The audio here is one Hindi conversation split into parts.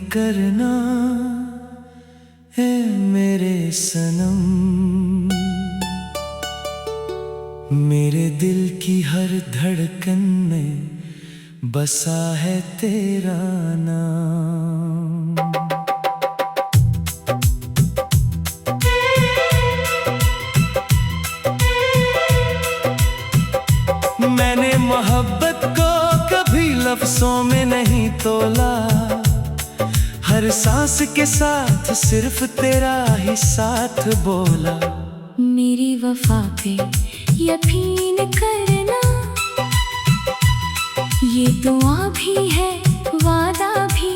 करना है मेरे सनम। मेरे दिल की हर धड़कन में बसा है तेरा नाम। मैंने मोहब्बत को कभी लफ्ज़ों में नहीं तोला, हर सांस के साथ सिर्फ तेरा ही साथ बोला। मेरी वफा पे यकीन करना, ये दुआ भी है वादा भी,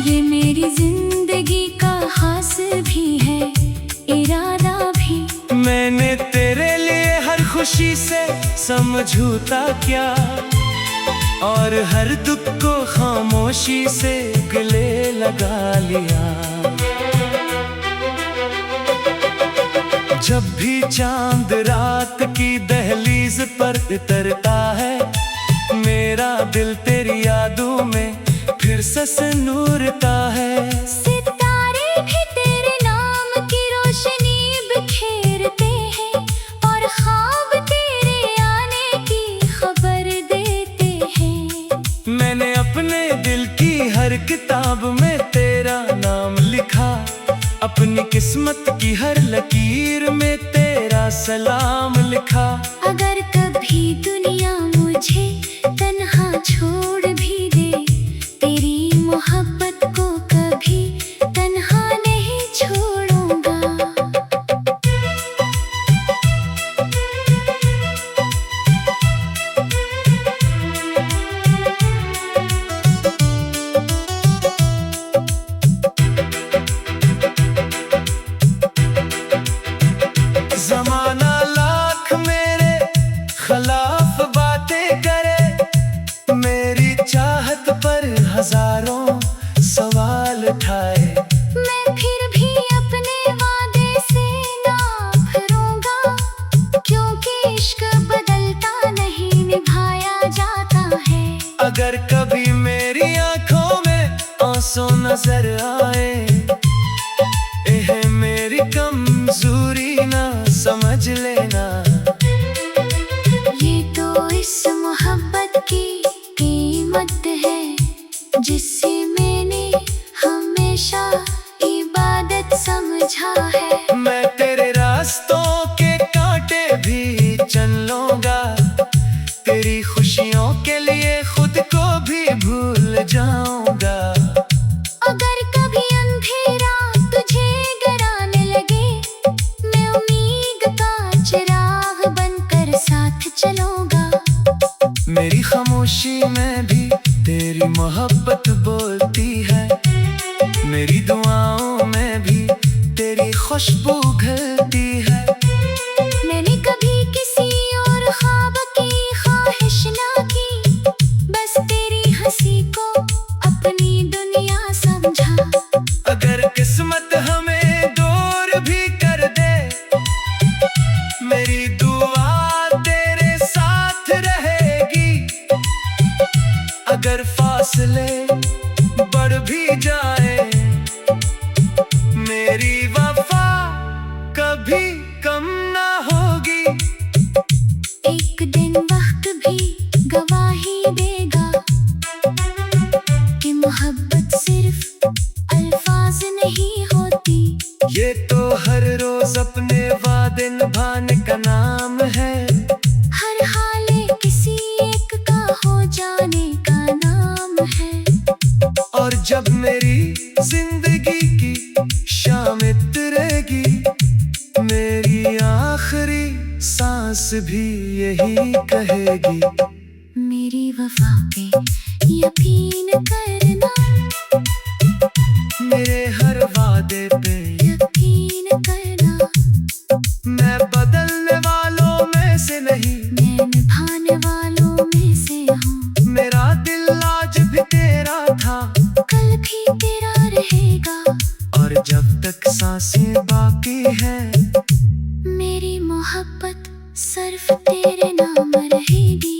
ये मेरी जिंदगी का खास भी है इरादा भी। मैंने तेरे लिए हर खुशी से समझौता किया, और हर दुख को खामोशी से गले लगा लिया। जब भी चांद रात की दहलीज पर उतरता है, मेरा दिल तेरी यादों में फिर से नूरता है। सितारे भी तेरे नाम की रोशनी बिखेरते हैं, और ख्वाब तेरे आने की खबर देते हैं। मैंने अपने दिल की हर किताब में तेरा नाम लिखा, अपनी किस्मत की हर लकीर में तेरा सलाम लिखा। अगर कभी दुनिया मुझे तन्हा छोड़ भी दे, तेरी मोहब्बत को कभी तन्हा नहीं छोड़ूंगा। ज़माना लाख मेरे खिलाफ बातें करे, मेरी चाहत पर हजारों सवाल उठाए, मैं फिर भी अपने वादे से ना फिरूंगा, क्योंकि इश्क बदलता नहीं निभाया जाता है। अगर कभी मेरी आंखों में आंसू नजर आए, यह मेरी कमजोरी ना समझ लेना। ये तो इस मोहब्बत की कीमत है, जिससे मैंने हमेशा इबादत समझा है। मैं तेरे रास्तों के कांटे भी चन लूंगा, तेरी खुशियों के लिए खुद को भी भूल जाऊंगा। अगर कभी अंधेरा तुझे डराने लगे, मैं उम्मीद का चिराग बनकर साथ चलूंगा। मेरी खामोशी में भी तेरी मोहब्बत बोलती है, मेरी दुआओं में भी तेरी खुशबू घलती है। मैंने कभी किसी और ख्वाब की ख्वाहिश ना की, बस तेरी हंसी को अपनी दुनिया समझा। अगर किस्मत हमें दूर भी कर दे, मेरी दुआ तेरे साथ रहेगी। अगर फासले बढ़ भी जाए, मेरी वफा कभी कम ना होगी। एक दिन वक्त भी गवाही देगा कि मोहब्बत सिर्फ अल्फाज नहीं होती। ये तो हर रोज अपने वादे निभाने का नाम है, हर हाले किसी एक का हो जाने का नाम है। और जब मेरी जिंदगी की शाम उतरेगी, मेरी आखिरी सांस भी यही कहेगी। मेरी वफा पे यकीन करना, मेरे हर वादे पे यकीन करना। मैं बदलने वालों में से नहीं, मैं निभाने वालों में से हूँ। मेरा दिल आज भी तेरा था, कल भी तेरा रहेगा। और जब तक सांसें बाकी है, मेरी मोहब्बत सिर्फ तेरे नाम रहेगी।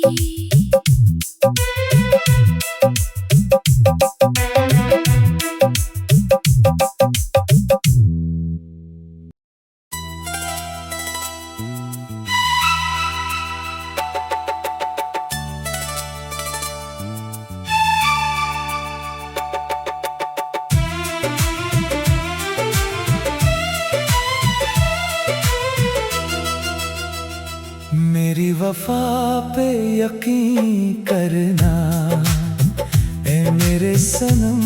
मेरी वफा पे यकीन करना ए मेरे सनम,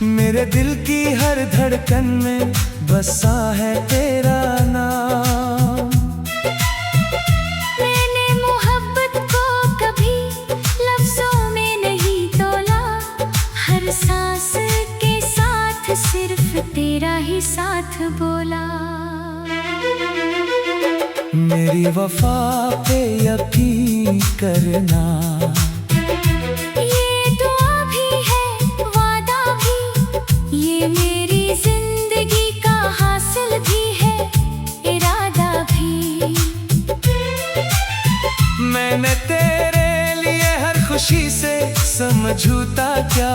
मेरे दिल की हर धड़कन में बसा है तेरा नाम। मैंने मोहब्बत को कभी लफ्जों में नहीं तोला, हर सांस के साथ सिर्फ तेरा ही साथ बोला। मेरी वफा पे यकीन करना, ये दुआ भी है वादा भी, ये मेरी जिंदगी का हासिल भी है इरादा भी। मैंने तेरे लिए हर खुशी से समझौता क्या,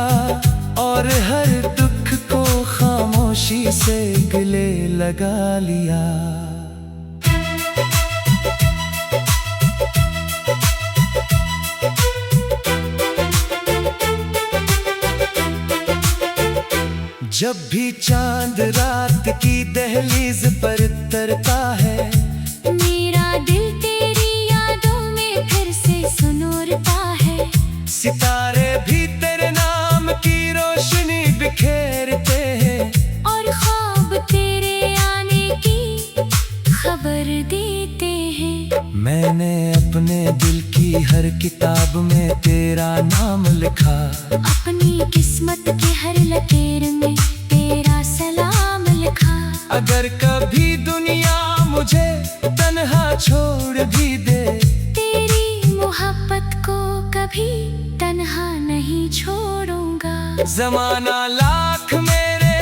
और हर दुख को खामोशी से गले लगा लिया। जब भी चांद रात की दहलीज पर तरता है, मेरा दिल तेरी यादों में फिर से सुनूरता है। सितारे भी तेरे नाम की रोशनी बिखेरते हैं, और ख्वाब तेरे आने की खबर देते हैं। मैंने अपने दिल की हर किताब में तेरा नाम लिखा, अपनी किस्मत के हर लकीर में तेरा सलाम लिखा। अगर कभी दुनिया मुझे तन्हा छोड़ भी दे, तेरी मोहब्बत को कभी तन्हा नहीं छोड़ूंगा। जमाना लाख मेरे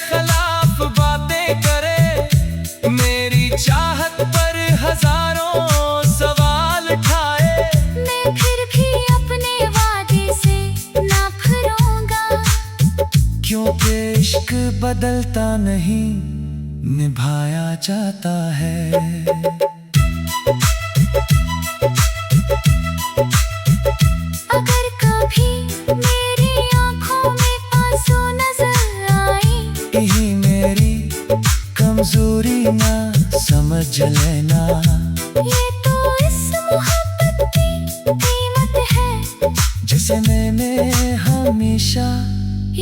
खिलाफ बातें करे, मेरी चाहत पर हजारों सवाल उठाए, मैं फिर भी अपने वादे से ना फिरूंगा। क्योंकि इश्क बदलता नहीं, निभाया जाता है। अगर कभी मेरी आंखों में आंसू नजर आए, यही मेरी कमजोरी ना समझ लेना। ये तो इस मोहब्बत की कीमत है, जिसे मैंने हमेशा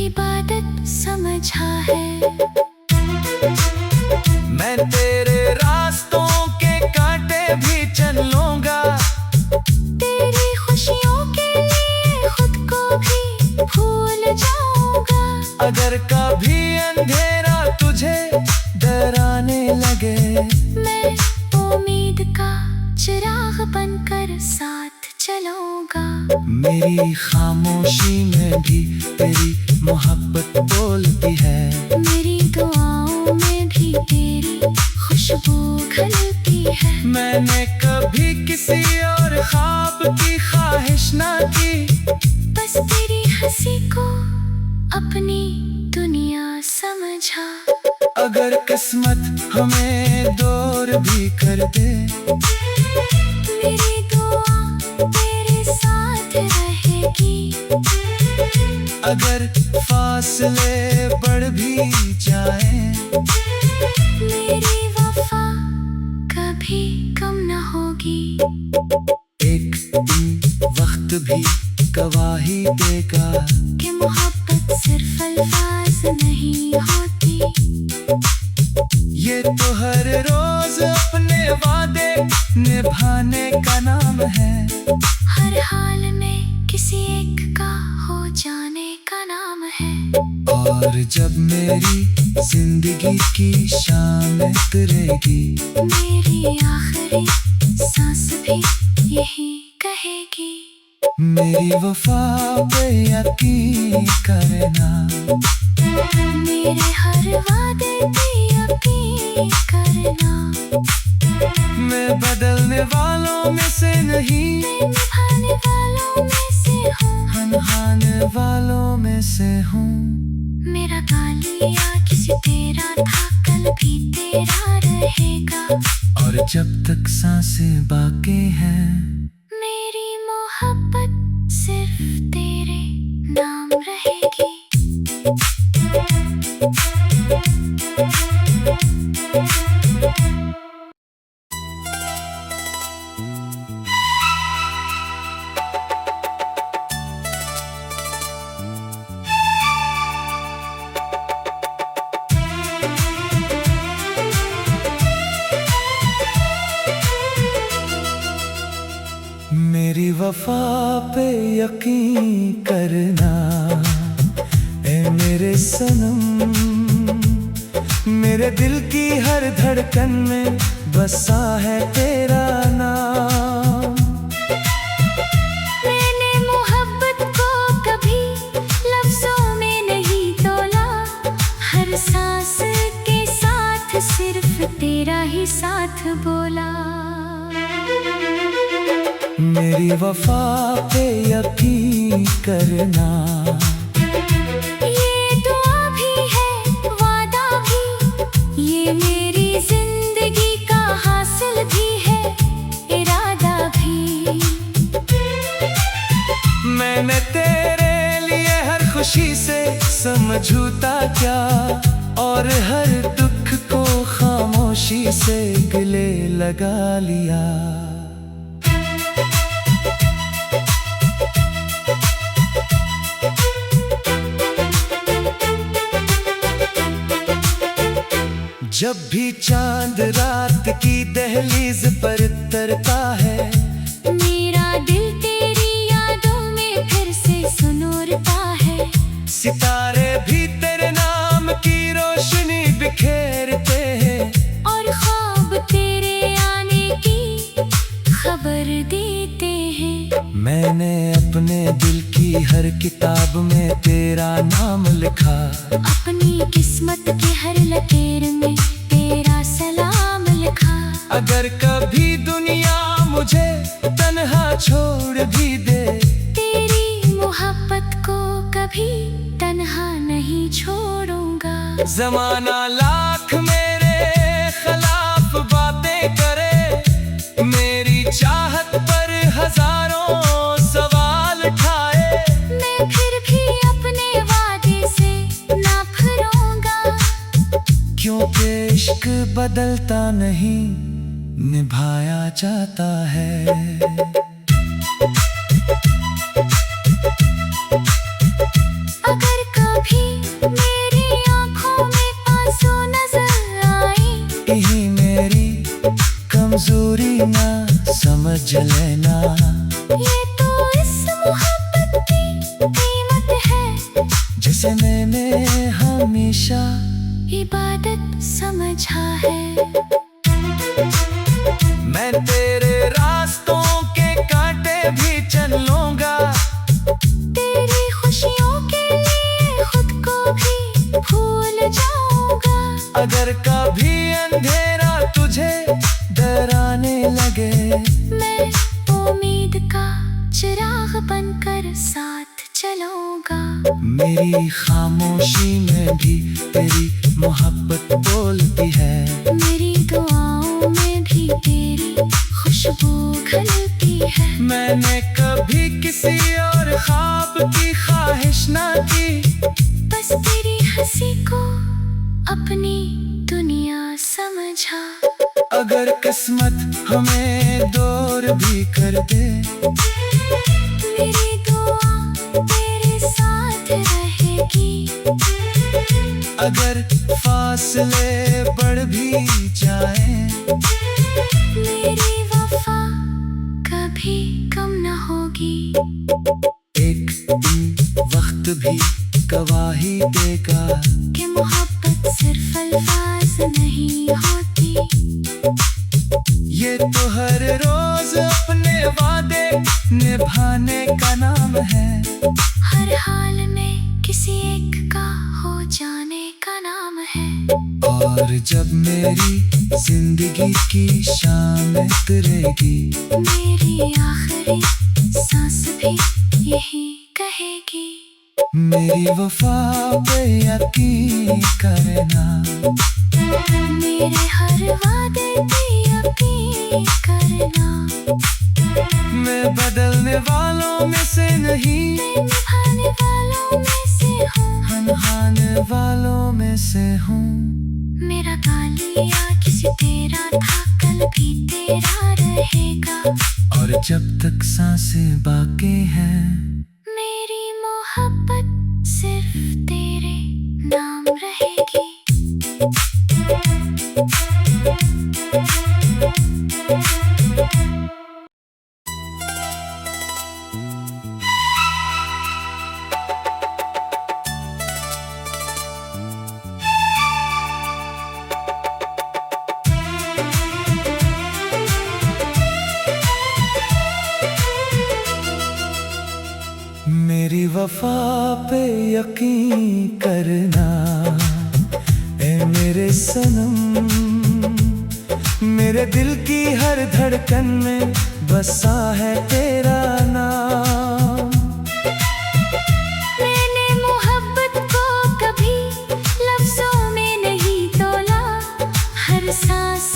इबादत समझा है। मैं तेरे रास्तों के कांटे भी चल लूंगा, तेरी खुशियों के लिए खुद को भी भूल जाऊंगा। अगर कभी अंधेरा तुझे डराने लगे, मैं उम्मीद का चिराग बनकर साथ चलूंगा। मेरी खामोशी में भी तेरी मोहब्बत बोलती है, मेरी दुआओं में भी तेरी खुशबू खिलती है। मैंने कभी किसी और ख्वाब की ख्वाहिश ना की, बस तेरी हंसी को अपनी दुनिया समझा। अगर किस्मत हमें दूर भी कर दे, मेरी दुआ तेरे साथ रहेगी। अगर फासले बढ़ भी जाए, मेरी वफा कभी कम न होगी। एक दिन वक्त भी गवाही देगा कि मोहब्बत सिर्फ अल्फाज नहीं होती। ये तो हर रोज अपने वादे निभाने का नाम है, हर हाल में किसी एक का हो जाने का नाम है। और जब मेरी जिंदगी की शाम उतरेगी, मेरी आखिरी सांस भी यही कहेगी। मेरी वफा पे यकीन करना, मेरे हर वादे पे यकीन करना। मैं बदलने वालों में से नहीं, मैं निभाने वालों में से हूँ, निभाने वालों में से हूँ। मेरा कालिया किसी तेरा था, कल भी तेरा रहेगा। और जब तक सांसें बाकी हैं, मेरी मोहब्बत सिर्फ तेरे नाम रहेगी। मेरी वफा पे यकीन करना ए मेरे सनम, मेरे दिल की हर धड़कन में बसा है तेरा नाम। मैंने मोहब्बत को कभी लफ्जों में नहीं तोला, हर सांस के साथ सिर्फ तेरा ही साथ बोला। मेरी वफा पे यकीन करना, ये दुआ भी है वादा भी, ये मेरी जिंदगी का हासिल भी है इरादा भी। मैंने तेरे लिए हर खुशी से समझौता क्या, और हर दुख को खामोशी से गले लगा लिया। जब भी चांद रात की दहलीज पर उतरता है, मेरा दिल तेरी यादों में फिर से सुनूरता है। सितारे भी तेरे नाम की रोशनी बिखेरते हैं, और ख्वाब तेरे आने की खबर देते हैं। मैंने अपने दिल की हर किताब में तेरा नाम लिखा, अपनी किस्मत के हर लकीर में तेरा सलाम लिखा। अगर कभी दुनिया मुझे तन्हा छोड़ भी दे, तेरी मोहब्बत को कभी तन्हा नहीं छोड़ूंगा। जमाना लाख मेरे खिलाफ बातें करे, मेरी चाहत पर हजारों सवाल उठाए, मैं फिर भी अपने वादे से ना फिरूंगा। क्योंकि इश्क बदलता नहीं, निभाया जाता है। अगर कभी मेरी आंखों में आंसू नजर आए, यही मेरी कमजोरी ना समझ लेना। ये तो इस मोहब्बत की कीमत है, जिसे मैंने हमेशा इबादत समझा है। मैं तेरे रास्तों के कांटे भी चल लूंगा, तेरी खुशियों के लिए खुद को भी भूल जाऊंगा। अगर कभी अंधेरा तुझे डराने लगे, मैं उम्मीद का चिराग बनकर साथ चलूंगा। मेरी खामोशी में भी तेरी मोहब्बत बोलती है, मेरी दुआओं में भी तेरी खुशबू खिलती है। मैंने कभी किसी और ख्वाब की ख्वाहिश ना की, बस तेरी हंसी को अपनी दुनिया समझा। अगर किस्मत हमें दूर भी कर दे, मेरी दुआ तेरे साथ रहेगी। अगर फासले बढ़ भी जाए, मेरी वफा कभी कम न होगी। एक दिन वक्त भी गवाही देगा कि मोहब्बत सिर्फ अल्फाज नहीं होती। ये तो हर रोज अपने वादे निभाने का नाम है, हर हाल में किसी एक का हो जाने का नाम है। और जब मेरी जिंदगी की शाम उतरेगी, मेरी आखिरी सांस भी यही कहेगी। मेरी वफा पे यकीन करना, मेरे हर वादे पे यकीन करना। मैं बदलने वालों में से नहीं, मैं निभाने वालों में से हूँ। हाँ से हूँ। मेरा गालिया किसी तेरा था, कल भी तेरा रहेगा। और जब तक सांसें बाकी हैं, मेरी मोहब्बत सिर्फ तेरे नाम रहेगी। मेरी वफा पे यकीन करना ए मेरे सनम। मेरे दिल की हर धड़कन में बसा है तेरा नाम। मैंने मोहब्बत को कभी लफ्जों में नहीं तोला, हर सांस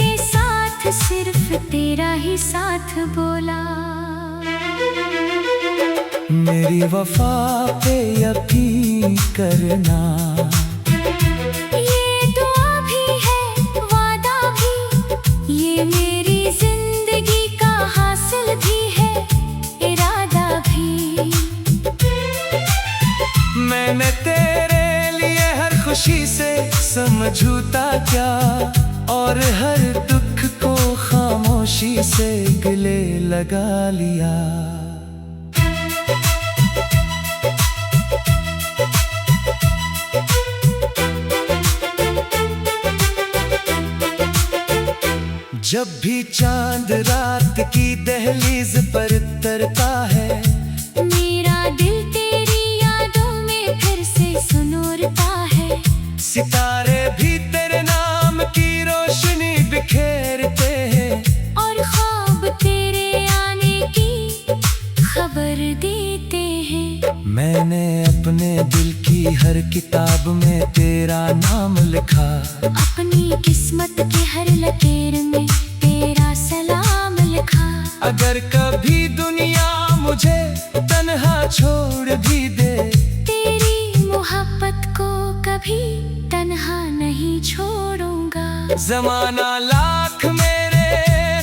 के साथ सिर्फ तेरा ही साथ बोला। मेरी वफा पे यकीन करना, ये दुआ भी है वादा भी, ये मेरी जिंदगी का हासिल भी है इरादा भी। मैंने तेरे लिए हर खुशी से समझौता क्या, और हर दुख को खामोशी से गले लगा लिया। जब भी चांद रात की दहलीज पर तरता है, मेरा दिल तेरी यादों में फिर से सुनूरता है। सितारे भी तेरे नाम की रोशनी बिखेरते हैं, और ख्वाब तेरे आने की खबर देते हैं। मैंने अपने दिल की हर किताब में तेरा नाम लिखा, अपनी किस्मत के हर लकीर में तेरा सलाम लिखा। अगर कभी दुनिया मुझे तन्हा छोड़ भी दे, तेरी मोहब्बत को कभी तन्हा नहीं छोड़ूंगा। जमाना लाख मेरे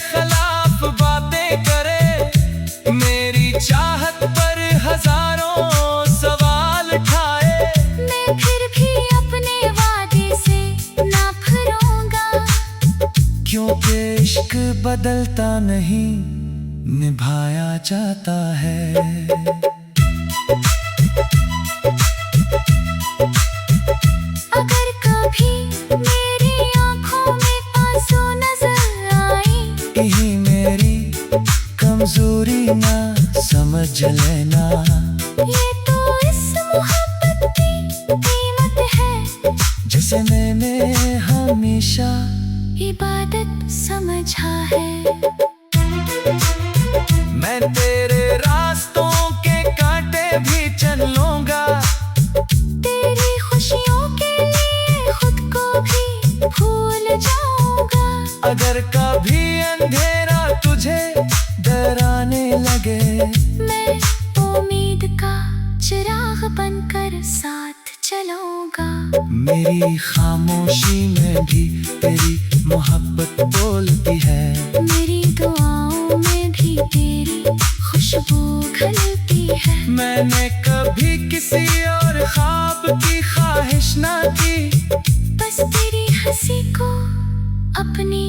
खिलाफ बातें करे, मेरी चाहत पर हजारों सवाल उठाए, मैं फिर भी अपने वादे से ना फिरूंगा। क्योंकि इश्क बदलता नहीं, निभाया जाता है। अगर कभी मेरी आंखों में आंसू नजर आए, यही मेरी कमजोरी ना समझ लेना। ये तो इस मोहब्बत की कीमत है, जिसे मैंने हमेशा इबादत समझा है। मैं तेरे रास्तों के कांटे भी चल लूंगा, तेरी खुशियों के लिए खुद को भी भूल जाऊंगा। अगर कभी अंधेरा तुझे डराने लगे, मैं उम्मीद का चिराग बनकर साथ चलूंगा। मेरी खामोशी में भी तेरी मोहब्बत बोलती है, मेरी दुआओं में भी तेरी खुशबू खिलती है। मैंने कभी किसी और ख्वाब की ख्वाहिश ना की, बस तेरी हंसी को अपनी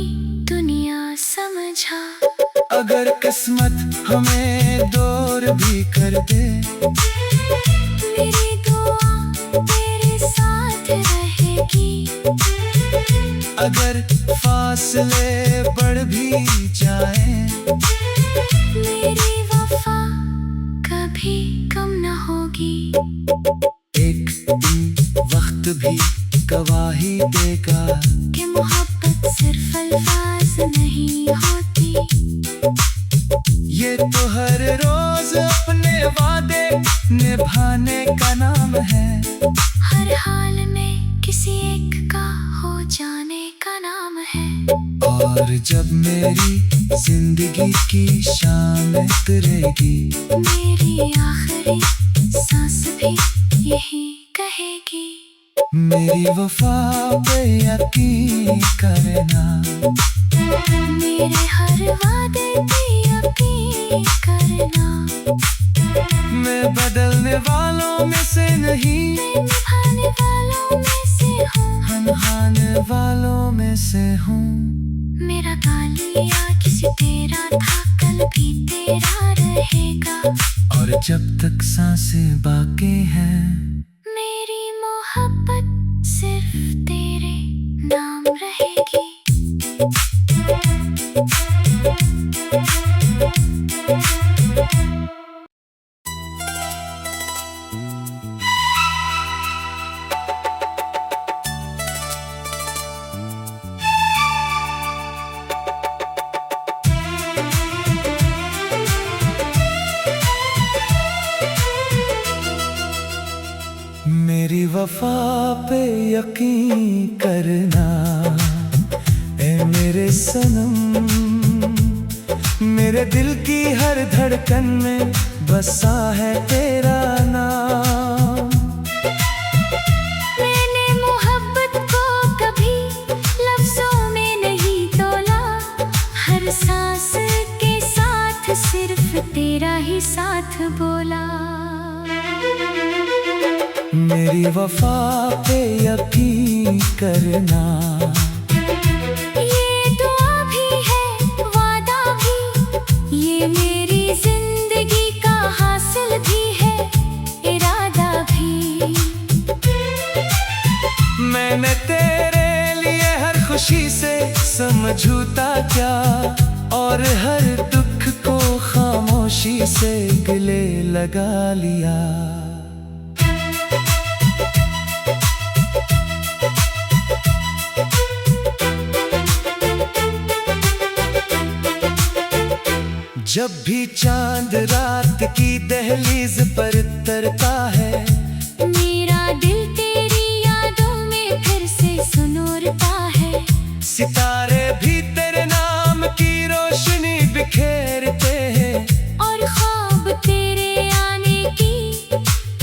दुनिया समझा। अगर किस्मत हमें दूर भी कर दे, मेरी दुआ तेरे साथ रहेगी। अगर फासले बढ़ भी जाए, मेरी वफा कभी कम न होगी। एक दिन वक्त भी गवाही देगा कि मोहब्बत सिर्फ अल्फाज नहीं होती। ये तो हर रोज अपने वादे निभाने का नाम है, हर हाल में किसी एक का हो जाने का नाम है। और जब मेरी जिंदगी की शाम उतरेगी, मेरी आखिरी सांस भी यही कहेगी। मेरी वफा पे यकीन करना, मेरे हर वादे पे यकीन करना। मैं बदलने वालों में से नहीं, मैं निभाने वालों में से हूँ, निभाने वालों में से हूँ। मेरा कालिया किसी तेरा था, कल भी तेरा रहेगा। और जब तक सांसें बाकी हैं, मेरी मोहब्बत सिर्फ तेरे नाम रहेगी। मेरी वफा पे यकीन करना, ए मेरे सनम। मेरे दिल की हर धड़कन में बसा है तेरा नाम। मैंने मोहब्बत को कभी लफ्जों में नहीं तोला, हर सांस के साथ सिर्फ तेरा ही साथ बोला। मेरी वफा पे यकीन करना, ये दुआ भी है वादा भी, ये मेरी जिंदगी का हासिल भी है इरादा भी। मैंने तेरे लिए हर खुशी से समझौता क्या, और हर दुख को खामोशी से गले लगा लिया। जब भी चांद रात की दहलीज पर उतरता है, मेरा दिल तेरी यादों में फिर से सुनूरता है। सितारे भी तेरे नाम की रोशनी बिखेरते हैं, और ख्वाब तेरे आने की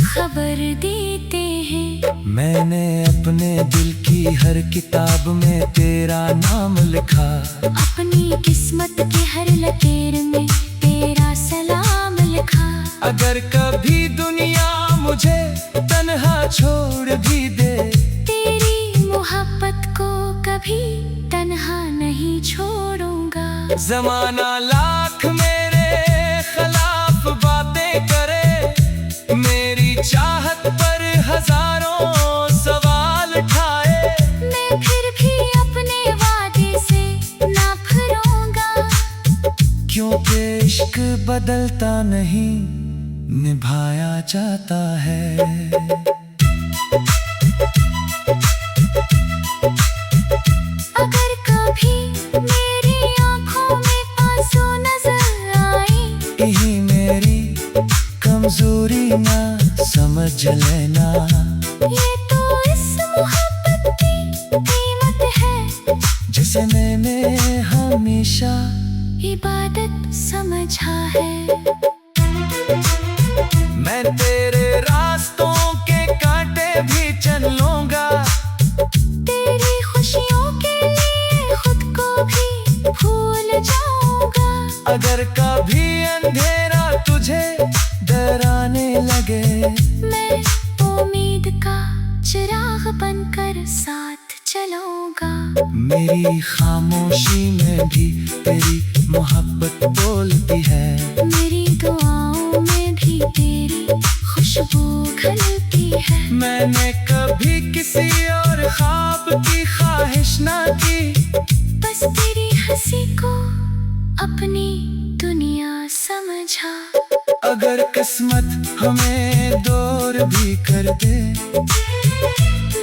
खबर देते हैं। मैंने अपने दिल की हर किताब में तेरा नाम लिखा, अपनी किस्मत के हर लकीर में तेरा सलाम लिखा। अगर कभी दुनिया मुझे तन्हा छोड़ भी दे, तेरी मोहब्बत को कभी तन्हा नहीं छोड़ूंगा। जमाना लाख मेरे खिलाफ बातें करे, मेरी चाहत पर हजारों सवाल उठाए, मैं फिर भी अपने वादे से ना फिरूंगा। क्योंकि इश्क बदलता नहीं, निभाया जाता है। अगर कभी मेरी आंखों में आंसू नजर आए, यही मेरी कमजोरी ना समझ लेना। ये तो इस मोहब्बत की कीमत है, जिसे मैंने हमेशा इबादत समझा है। मैं तेरे रास्तों के कांटे भी चल लूंगा, तेरी खुशियों के लिए खुद को भी भूल जाऊंगा। अगर कभी अंधेरा तुझे डराने लगे, मैं उम्मीद का चिराग बनकर साथ चलूंगा। मेरी खामोशी में भी तेरी मोहब्बत बोलती है, मेरी दुआओं में भी तेरी खुशबू खिलती है। मैंने कभी किसी और ख्वाब की ख्वाहिश ना की, बस तेरी हंसी को अपनी दुनिया समझा। अगर किस्मत हमें दूर भी कर दे,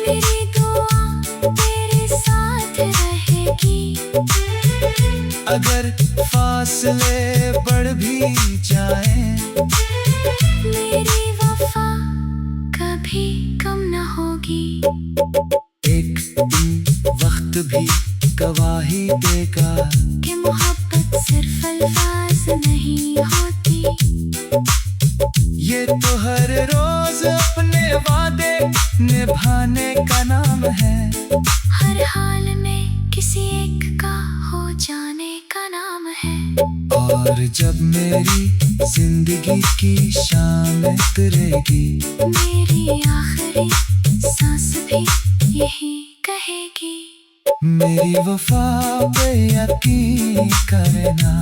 मेरी दुआ तेरे साथ रहेगी। अगर फासले बढ़ भी जाए, मेरी वफा कभी कम न होगी। एक दिन वक्त भी गवाही देगा कि मोहब्बत सिर्फ अल्फाज नहीं होती। ये तो हर रोज अपने वादे निभाने का नाम है। हर हाल में किसी एक का हो जाने का नाम है। और जब मेरी जिंदगी की शाम उतरेगी, मेरी आखिरी सांस भी यही कहेगी, मेरी वफा पे यकीन करना।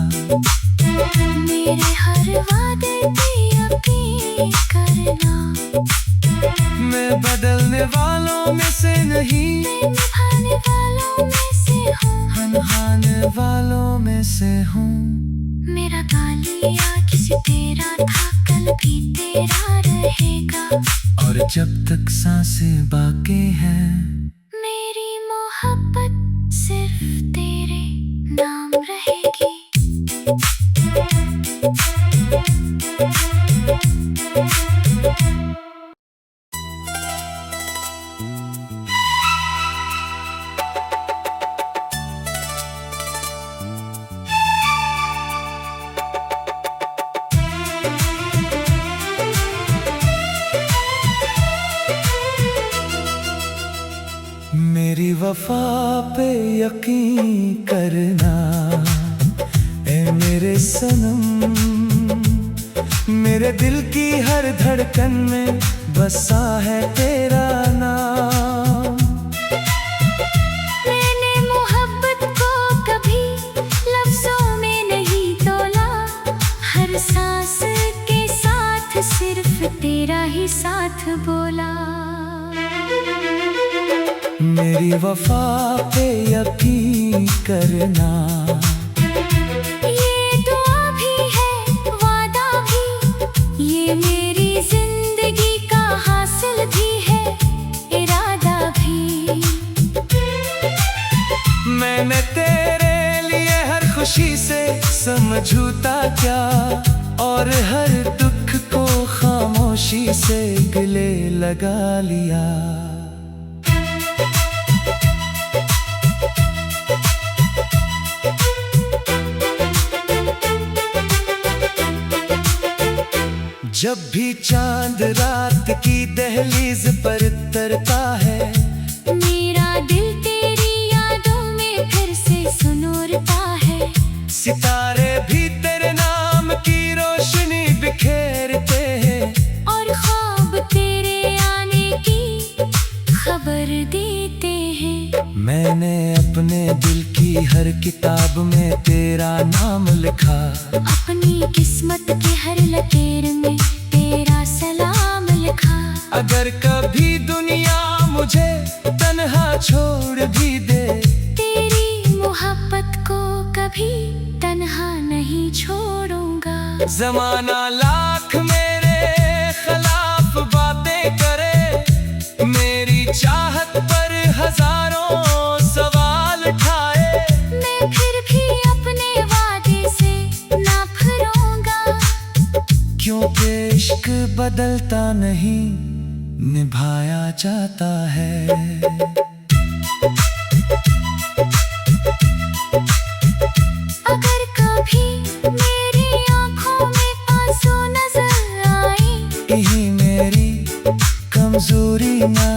मेरे हर वादे पे यकीन करना। मैं बदलने वालों में से नहीं, मैं निभाने वालों में से हूँ, निभाने वालों में से हूँ। मेरा कालिया किसी तेरा था, कल भी तेरा रहेगा। और जब तक सांसें बाकी हैं, मेरी मोहब्बत सिर्फ तेरे नाम रहेगी। मेरी वफा पे यकीन करना, ए मेरे सनम। मेरे दिल की हर धड़कन में बसा है तेरा नाम। मैंने मोहब्बत को कभी लफ्जों में नहीं तोला, हर सांस के साथ सिर्फ तेरा ही साथ बोला। मेरी वफा पे यकीन करना, ये दुआ भी है वादा भी, ये मेरी जिंदगी का हासिल भी है इरादा भी। मैंने तेरे लिए हर खुशी से समझौता क्या, और हर दुख को खामोशी से गले लगा लिया। जब भी चांद रात की दहलीज पर उतरता है, मेरा दिल तेरी यादों में फिर से सुनूरता है। सितारे भी तेरे नाम की रोशनी बिखेरते हैं, और ख्वाब तेरे आने की खबर देते हैं। मैंने अपने दिल की हर किताब में तेरा नाम लिखा, अपनी किस्मत के हर लकीर में तेरा सलाम लिखा। अगर कभी दुनिया मुझे तन्हा छोड़ भी दे, तेरी मोहब्बत को कभी तन्हा नहीं छोड़ूंगा। जमाना लाख मेरे खिलाफ बातें करे, मेरी चाहत पर हजारों सवाल उठाए, मैं फिर भी अपने वादे से ना फिरूंगा। क्योंकि इश्क बदलता नहीं, निभाया जाता है। अगर कभी मेरी आंखों में आंसू नजर आए, यही मेरी कमजोरी ना